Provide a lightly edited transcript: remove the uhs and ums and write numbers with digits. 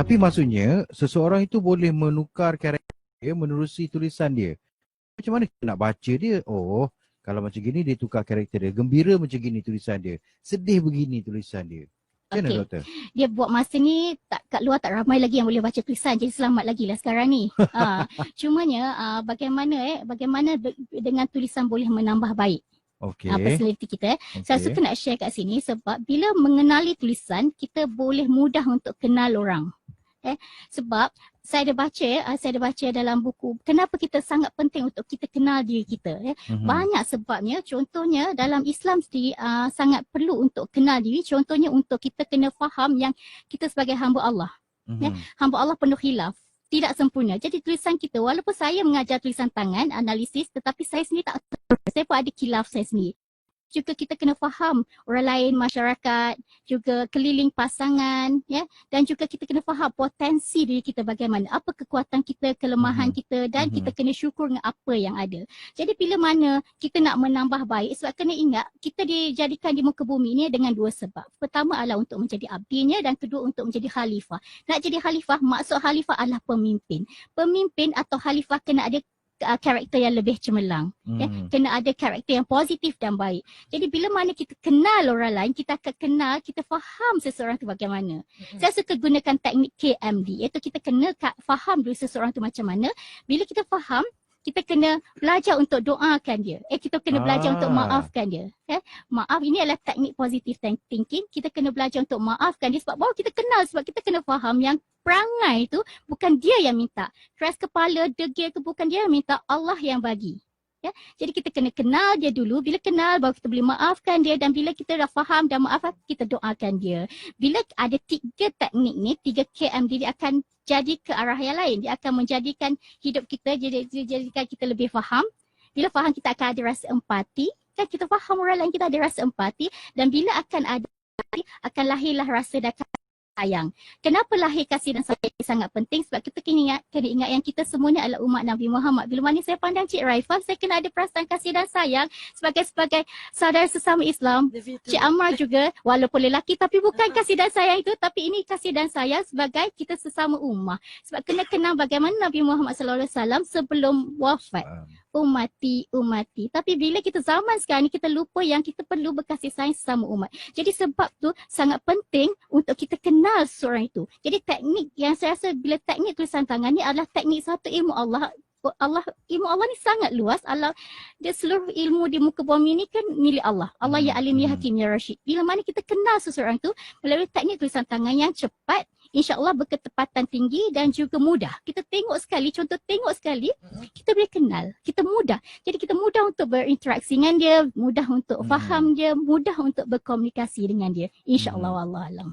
Tapi maksudnya seseorang itu boleh menukar karakter dia menerusi tulisan dia. Macam mana kita nak baca dia? Oh, kalau macam gini dia tukar karakter dia. Gembira macam gini tulisan dia. Sedih begini tulisan dia. Macam mana, Okey. doktor? Dia buat masa ni kat luar tak ramai lagi yang boleh baca tulisan. Jadi selamat lagi lah sekarang ni. Cumanya bagaimana dengan tulisan boleh menambah baik Okey. personality kita. Saya suka nak share kat sini sebab bila mengenali tulisan, kita boleh mudah untuk kenal orang. Sebab saya ada baca dalam buku kenapa kita sangat penting untuk kita kenal diri kita. Banyak sebabnya. Contohnya dalam Islam sendiri sangat perlu untuk kenal diri. Contohnya untuk kita kena faham yang kita sebagai hamba Allah. Hamba Allah penuh khilaf, tidak sempurna. Jadi tulisan kita, walaupun saya mengajar tulisan tangan, analisis, tetapi saya sendiri tak sempurna. Saya pun ada khilaf saya sendiri. Juga kita kena faham orang lain, masyarakat, juga keliling pasangan, dan juga kita kena faham potensi diri kita bagaimana, apa kekuatan kita, kelemahan kita, dan kita kena syukur dengan apa yang ada. Jadi bila mana kita nak menambah baik, sebab kena ingat kita dijadikan di muka bumi ini dengan dua sebab. Pertama adalah untuk menjadi abdinya, dan kedua untuk menjadi khalifah. Nak jadi khalifah, maksud khalifah adalah pemimpin. Pemimpin atau khalifah kena ada karakter yang lebih cemerlang. Kena ada karakter yang positif dan baik. Jadi bila mana kita kenal orang lain, kita akan kenal, kita faham seseorang tu bagaimana. Saya suka gunakan teknik KMD, iaitu kita kena faham dulu seseorang tu macam mana. Bila kita faham, kita kena belajar untuk doakan dia. Kita kena belajar untuk maafkan dia. Maaf ini adalah teknik positive thinking. Kita kena belajar untuk maafkan dia sebab baru kita kenal, sebab kita kena faham yang perangai tu bukan dia yang minta. Keras kepala, degil tu bukan dia yang minta, Allah yang bagi. Jadi kita kena kenal dia dulu. Bila kenal baru kita boleh maafkan dia, dan bila kita dah faham dan maafkan, kita doakan dia. Bila ada 3 teknik ni, 3 KMD, dia akan jadi ke arah yang lain. Dia akan menjadikan hidup kita, jadikan kita lebih faham. Bila faham, kita akan ada rasa empati. Kan kita faham orang lain, kita ada rasa empati. Dan bila akan ada empati, akan lahirlah rasa dan sayang. Kenapa lahir kasih dan sayang sangat penting? Sebab kita kena ingat yang kita semuanya adalah umat Nabi Muhammad. Bila mana saya pandang Cik Raifah, saya kena ada perasaan kasih dan sayang sebagai saudara sesama Islam. Cik Ammar juga, walaupun lelaki tapi bukan kasih dan sayang itu, tapi ini kasih dan sayang sebagai kita sesama ummah. Sebab kena kenal bagaimana Nabi Muhammad SAW sebelum wafat. Umati. Tapi bila kita zaman sekarang ni, kita lupa yang kita perlu berkasih sayang sesama umat. Jadi sebab tu sangat penting untuk kita kenal seseorang itu. Jadi teknik yang saya rasa bila teknik tulisan tangan ni adalah teknik satu ilmu Allah. Ilmu Allah ni sangat luas. Allah, dia seluruh ilmu di muka bumi ni kan milik Allah. Allah ya alim ya hakim ya rasyid. Bila mana kita kenal seseorang tu melalui teknik tulisan tangan yang cepat, insya-Allah berketepatan tinggi dan juga mudah. Kita tengok sekali, kita boleh kenal. Kita mudah. Jadi kita mudah untuk berinteraksi dengan dia, mudah untuk faham dia, mudah untuk berkomunikasi dengan dia. Insya-Allah, wallahu alam.